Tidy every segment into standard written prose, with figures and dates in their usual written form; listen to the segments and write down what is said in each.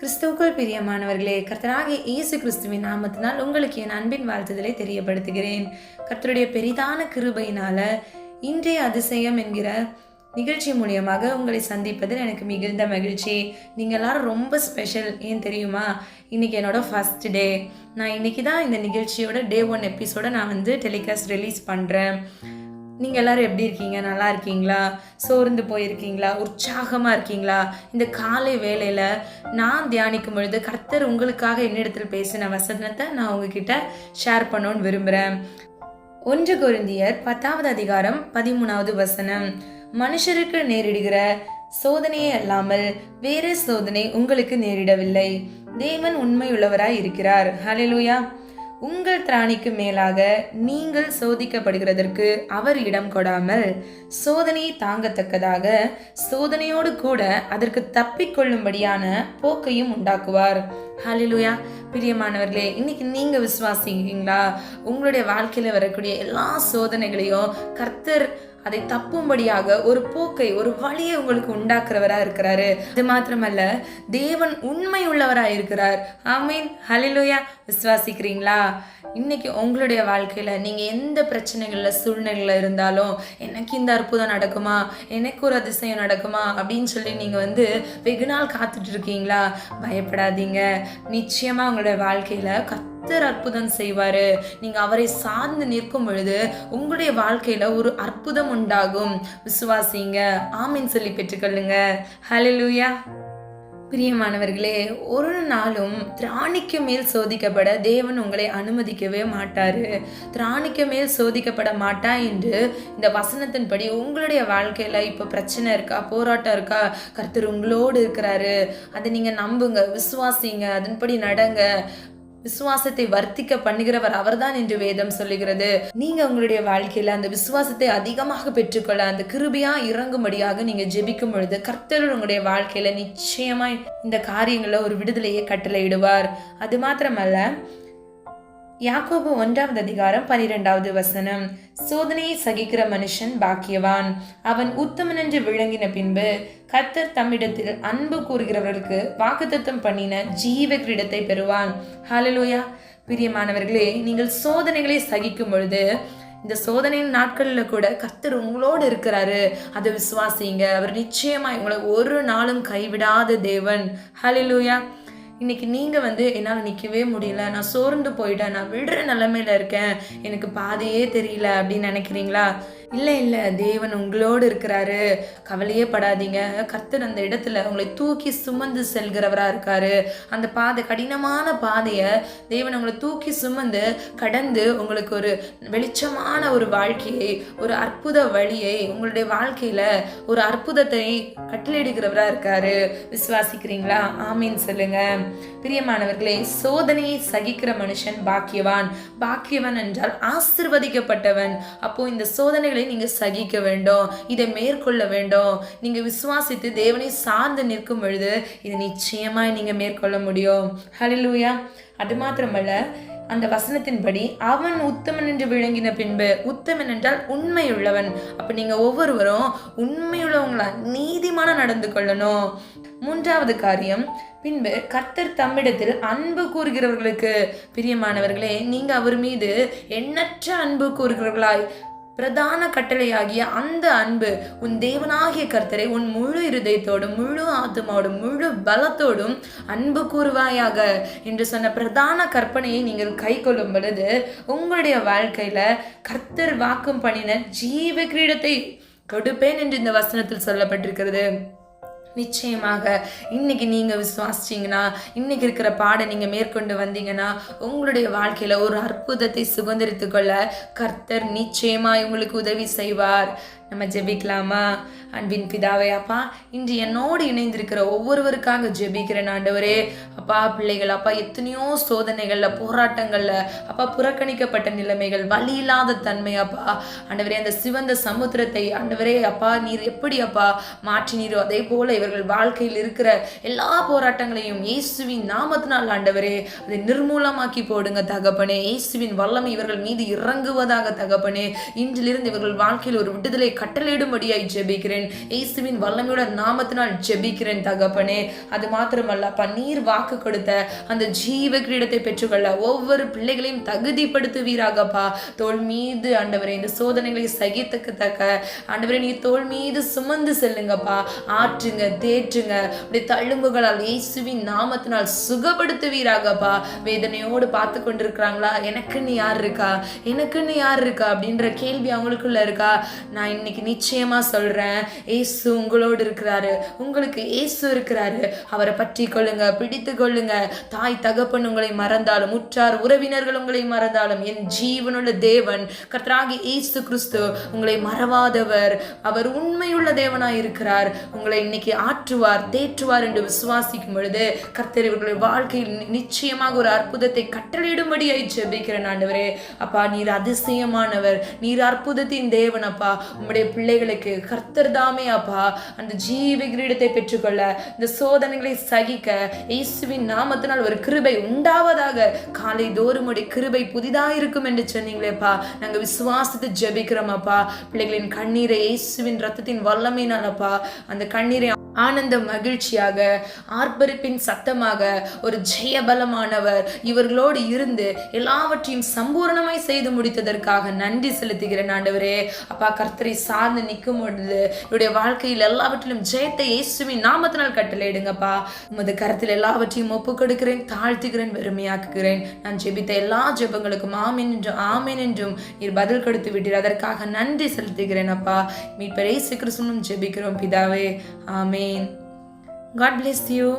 கிறிஸ்துவுக்குள் பிரியமானவர்களே, கர்த்தராகிய இயேசு கிறிஸ்துவின் நாமத்தினால் உங்களுக்கு என் அன்பின் வாழ்த்துதலை தெரியப்படுத்துகிறேன். கர்த்தருடைய பெரிதான கிருபையினால இன்றைய அதிசயம் என்கிற நிகழ்ச்சி மூலியமாக உங்களை சந்திப்பதில் எனக்கு மிகுந்த மகிழ்ச்சி. நீங்கள் எல்லாரும் ரொம்ப ஸ்பெஷல். ஏன் தெரியுமா? இன்னைக்கு என்னோட ஃபர்ஸ்ட் டே. நான் இன்னைக்கு தான் இந்த நிகழ்ச்சியோட டே 1 எபிசோட நான் டெலிகாஸ்ட் ரிலீஸ் பண்ணுறேன். நீங்கள் எல்லோரும் எப்படி இருக்கீங்க? நல்லா இருக்கீங்களா? சோர்ந்து போயிருக்கீங்களா? உற்சாகமாக இருக்கீங்களா? இந்த காலை வேளையில் நான் தியானிக்கும் பொழுது கர்த்தர் உங்களுக்காக என்னிடத்தில் பேசின வசனத்தை நான் உங்ககிட்ட ஷேர் பண்ணணும்னு விரும்புகிறேன். 1 கொரிந்தியர் 10வது அதிகாரம் 13வது வசனம். மனுஷருக்கு நேரிடுகிற சோதனையே அல்லாமல் வேறு சோதனை உங்களுக்கு நேரிடவில்லை. தேவன் உண்மையுள்ளவராய் இருக்கிறார். ஹல்லேலூயா. உங்கள் திராணிக்கு மேலாக நீங்கள் சோதிக்கப்படுகிறதற்கு அவர் இடம் கொடாமல் சோதனையை தாங்கத்தக்கதாக சோதனையோடு கூட அதற்கு தப்பிக்கொள்ளும்படியான போக்கையும் உண்டாக்குவார். ஹல்லேலூயா. பிரியமானவர்களே, இன்னைக்கு நீங்க விசுவாசிக்கிறீங்களா? உங்களுடைய வாழ்க்கையில வரக்கூடிய எல்லா சோதனைகளையும் கர்த்தர் அதை தப்பும்படியாக ஒரு போக்கை, ஒரு வழியை உங்களுக்கு உண்டாக்குறவரா இருக்கிறாரு. அது மாத்திரமல்ல, தேவன் உண்மை உள்ளவரா இருக்கிறார். ஆமீன். ஹல்லேலூயா. விசுவாசிக்கிறீங்களா? இன்னைக்கு உங்களுடைய வாழ்க்கையில நீங்க எந்த பிரச்சனைகள்ல சூழ்நிலையில இருந்தாலும், எனக்கு இந்த அற்புதம் நடக்குமா, எனக்கு ஒரு அதிசயம் நடக்குமா அப்படின்னு சொல்லி நீங்க வெகு நாள் காத்துட்டு இருக்கீங்களா? பயப்படாதீங்க. நிச்சயமா உங்களுடைய வாழ்க்கையில கர்த்தர் அற்புதம் செய்வாரு. நீங்க அவரை சார்ந்து நிற்கும் பொழுது உங்களுடைய வாழ்க்கையில ஒரு அற்புதம் உண்டாகும். விசுவாசிங்க. ஆமீன் சொல்லி பெற்றுக்கொள்ளுங்க. ஹல்லேலூயா. பிரியமானவர்களே, ஒரு நாளும் திராணிக்கு மேல் சோதிக்கப்பட தேவன் உங்களை அனுமதிக்கவே மாட்டாரு. திராணிக்கு மேல் சோதிக்கப்பட மாட்டா என்று இந்த வசனத்தின்படி உங்களுடைய வாழ்க்கையில இப்ப பிரச்சனை இருக்கா, போராட்டம் இருக்கா, கர்த்தர் உங்களோடு இருக்கிறாரு. அதை நீங்க நம்புங்க, விசுவாசிங்க, அதன்படி நடங்க. விசுவாசத்தை வர்த்திக்க பண்ணுகிறவர் அவர்தான் என்று வேதம் சொல்லுகிறது. நீங்க உங்களுடைய வாழ்க்கையில அந்த விசுவாசத்தை அதிகமாக பெற்றுக்கொள்ள, அந்த கிருபையா இறங்கும்படியாக நீங்க ஜெபிக்கும் பொழுது கர்த்தர் உங்களுடைய வாழ்க்கையில நிச்சயமாய் இந்த காரியங்களை ஒரு விடுதலையை கட்டளையிடுவார். அது மாத்திரமல்ல, யாக்கோபு 1வது அதிகாரம் 12வது வசனம். சோதனையை சகிக்கிற மனுஷன் பாக்கியவான், அவன் உத்தமன் என்று விளங்கின பின்பு கர்த்தர் தம்மிடத்தில் அன்பு கூறுகிறவர்களுக்கு வாக்குத்தத்தம் பண்ணின ஜீவ கிரீடத்தை பெறுவான். ஹல்லேலூயா. பிரியமானவர்களே, நீங்கள் சோதனைகளை சகிக்கும் பொழுது இந்த சோதனையின் நாட்கள்ல கூட கர்த்தர் உங்களோடு இருக்கிறாரு. அதை விசுவாசிங்க. அவர் நிச்சயமா உங்களை ஒரு நாளும் கைவிடாத தேவன். ஹல்லேலூயா. இன்னைக்கு நீங்க என்னால் நிற்கவே முடியல, நான் சோர்ந்து போயிட்டேன், நான் விடுற நிலைமையில இருக்கேன், எனக்கு பாதையே தெரியல அப்படின்னு நினைக்கிறீங்களா? இல்லை, தேவன் உங்களோடு இருக்கிறாரு. கவலையே படாதீங்க. கர்த்தர் அந்த இடத்துல உங்களை தூக்கி சுமந்து செல்கிறவரா இருக்காரு. அந்த பாதை, கடினமான பாதையை தேவன் உங்களை தூக்கி சுமந்து கடந்து உங்களுக்கு ஒரு வெளிச்சமான ஒரு வாழ்க்கையை, ஒரு அற்புத வழியை, உங்களுடைய வாழ்க்கையில ஒரு அற்புதத்தை கட்டளையிடுகிறவரா இருக்காரு. விசுவாசிக்கிறீங்களா? ஆமீன் சொல்லுங்க. பிரியமானவர்களே, சோதனையை சகிக்கிற மனுஷன் பாக்கியவான். பாக்கியவன் என்றால் ஆசீர்வதிக்கப்பட்டவன். அப்போ இந்த சோதனைகளை நீங்க சகிக்க வேண்டும், இதை மேற்கொள்ள வேண்டும். நீங்க விசுவாசித்து தேவனை சார்ந்து நிற்கும் பொழுது இதை நிச்சயமாய் நீங்க மேற்கொள்ள முடியும். ஹல்லேலூயா. அது மாத்திரமல்ல, அந்த வசனத்தின்படி அவன் உத்தமன் என்று விளங்கின பின்பு, உத்தமன் என்றால் உண்மையுள்ளவன். அப்ப நீங்க ஒவ்வொருவரும் உண்மையுள்ளவங்களா, நீதிமான நடந்து கொள்ளணும். 3வது காரியம், பின்பு கர்த்தர் தம்மிடத்தில் அன்பு கூறுகிறவர்களுக்கு. பிரியமானவர்களே, நீங்க அவர் மீது எண்ணற்ற அன்பு கூறுகிறவர்களாய், பிரதான கட்டளையாகிய அந்த அன்பு, உன் தேவனாகிய கர்த்தரை உன் முழு இருதயத்தோடும், முழு ஆத்துமாவோடும், முழு பலத்தோடும் அன்பு கூறுவாயாக என்று சொன்ன பிரதான கற்பனையை நீங்கள் கை கொள்ளும் பொழுது உங்களுடைய வாழ்க்கையில கர்த்தர் வாக்கும் பண்ணின ஜீவ கிரீடத்தை கொடுப்பேன் என்று இந்த வசனத்தில் சொல்லப்பட்டிருக்கிறது. நிச்சயமாக இன்னைக்கு நீங்க விசுவாசிச்சீங்கன்னா, இன்னைக்கு இருக்கிற பாடம் நீங்க மேற்கொண்டு வந்தீங்கன்னா, உங்களுடைய வாழ்க்கையில ஒரு அற்புதத்தை சுதந்திரித்து கொள்ள கர்த்தர் நிச்சயமா உங்களுக்கு உதவி செய்வார். நம்ம ஜெபிக்கலாமா? அன்பின் பிதாவே, அப்பா, இன்று என்னோடு இணைந்திருக்கிற ஒவ்வொருவருக்காக ஜெபிக்கிறேன் ஆண்டவரே. அப்பா, பிள்ளைகள் அப்பா எத்தனையோ சோதனைகள்ல, போராட்டங்கள்ல அப்பா, புறக்கணிக்கப்பட்ட நிலைமைகள், வழி இல்லாத தன்மை அப்பா, ஆண்டவரே, அந்த சிவந்த சமுத்திரத்தை ஆண்டவரே அப்பா நீர் எப்படி அப்பா மாற்றினீரோ அதே போல இவர்கள் வாழ்க்கையில் இருக்கிற எல்லா போராட்டங்களையும் இயேசுவின் நாமத்தினால் ஆண்டவரே அதை நிர்மூலமாக்கி போடுங்க தகப்பனே. இயேசுவின் வல்லமை இவர்கள் மீது இறங்குவதாக தகப்பனே. இன்றிலிருந்து இவர்கள் வாழ்க்கையில் ஒரு விடுதலை கட்டளையிடும்படியாய் ஜெபிக்கிறேன். இயேசுவின் வல்லமையோட நாமத்தினால் ஜெபிக்கிறேன் தகப்பனே. அது மாத்திரமல்ல அப்பா, நீர் வாக்கு கொடுத்த அந்த ஜீவ கிரீடத்தை பெற்றுக்கொள்ள ஒவ்வொரு பிள்ளைகளையும் தகுதிப்படுத்துவீராகப்பா. தோல் மீது ஆண்டவரே இந்த சோதனைகளை சகித்தக்க ஆண்டவரே நீர் தோல் மீது சுமந்து செல்லுங்கப்பா. ஆற்றுங்க, தேற்றுங்க, அப்படி தழும்புகளால் இயேசுவின் நாமத்தினால் சுகப்படுத்துவீராகப்பா. வேதனையோடு பார்த்து கொண்டிருக்கிறாங்களா? எனக்குன்னு யார் இருக்கா, எனக்குன்னு யார் இருக்கா அப்படின்ற கேள்வி அவங்களுக்குள்ள இருக்கா? நான் இன்னைக்கு நிச்சயமா சொல்றேன், இயேசு உங்களோடு இருக்கிறாரு. உங்களுக்கு இயேசு இருக்கிறாரு. அவரை பற்றி கொள்ளுங்க, பிடித்து கொள்ளுங்க. தாய் தகப்பன் உங்களை மறந்தாலும், உற்றார் உறவினர்கள் உங்களை மறந்தாலும், என் ஜீவனுள்ள தேவன் கர்த்தராகிய இயேசு கிறிஸ்து உங்களை மறவாதவர். அவர் உண்மையுள்ள தேவனாய் இருக்கிறார். உங்களை இன்னைக்கு ஆற்றுவார், தேற்றுவார் என்று விசுவாசிக்கும் பொழுது கர்த்தர் இவர்களுடைய வாழ்க்கையில் நிச்சயமாக ஒரு அற்புதத்தை கட்டளையிடும்படியாய் ஜெபிக்கிறேன் ஆண்டவரே. அப்பா, நீர் அதிசயமானவர், நீர் அற்புதத்தின் தேவன் அப்பா. உம்முடைய பிள்ளைகளுக்கு கர்த்தர் தாமே அப்பா அந்த ஜீவ கிரீடத்தை பெற்றுக்கொள்ள, இந்த சோதனைகளை சகிக்க இயேசுவின் நாமத்தினால் ஒரு கிருபை உண்டாவதாக. காலை தோறும் உடைய கிருபை புதிதாக இருக்கும் என்று சொன்னீங்களேப்பா. நாங்க விசுவாசத்தை ஜெபிக்கிறோம் அப்பா. பிள்ளைகளின் கண்ணீரை இயேசுவின் ரத்தத்தின் வல்லமையினாலப்பா அந்த கண்ணீரை ஆனந்த மகிழ்ச்சியாக, ஆர்ப்பரிப்பின் சத்தமாக ஒரு ஜெயபலமானவர் இவர்களோடு இருந்து எல்லாவற்றையும் சம்பூர்ணமாய் செய்து முடித்ததற்காக நன்றி செலுத்துகிறேன் ஆண்டவரே. அப்பா, கர்த்தரை சார்ந்து நிற்கும் பொழுது இவருடைய வாழ்க்கையில் எல்லாவற்றிலும் ஜெயத்தை இயேசுவின் நாமத்தினால் கட்டளையிடுங்கப்பா. உமது கருத்தில் எல்லாவற்றையும் ஒப்பு கொடுக்கிறேன், தாழ்த்துகிறேன், வெறுமையாக்குகிறேன். நான் ஜெபித்த எல்லா ஜெபங்களுக்கும் ஆமேன் என்றும் ஆமேன் என்றும் நீர் பதில் கொடுத்து விட்டீர். அதற்காக நன்றி செலுத்துகிறேன் அப்பா. மீட்பர் இயேசு கிறிஸ்துவின் ஜெபிக்கிறோம் பிதாவே, ஆமேன். God bless you.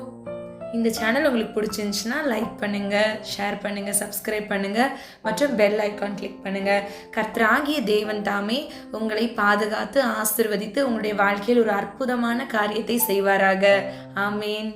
இந்த சேனல் உங்களுக்கு பிடிச்சிருந்துச்சுன்னா லைக் பண்ணுங்கள், ஷேர் பண்ணுங்கள், சப்ஸ்கிரைப் பண்ணுங்கள் மற்றும் பெல் ஐக்கான் கிளிக் பண்ணுங்கள். கர்த்தராகிய தேவன் தாமே உங்களை பாதுகாத்து ஆசீர்வதித்து உங்களுடைய வாழ்க்கையில் ஒரு அற்புதமான காரியத்தை செய்வாராக. ஆமேன்.